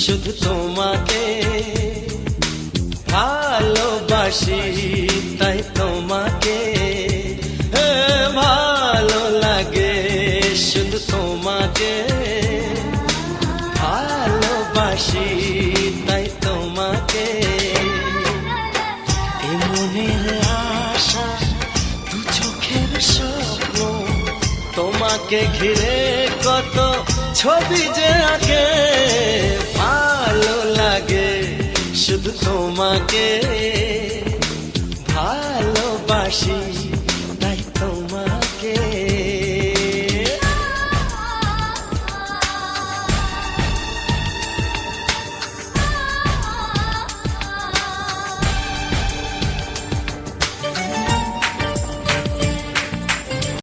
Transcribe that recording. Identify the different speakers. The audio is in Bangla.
Speaker 1: শুধু তোমাকে ভালোবাসি, তাই তোমাকে ভালো লাগে, শুধু তোমাকে ভালোবাসি, তাই তোমাকে। এ মনের আশা, দু চোখের স্বপ্ন, তোমাকে ঘিরে কত ছবি যে আঁকে, ভালো লাগে, শুধু তোমাকে ভালোবাসি।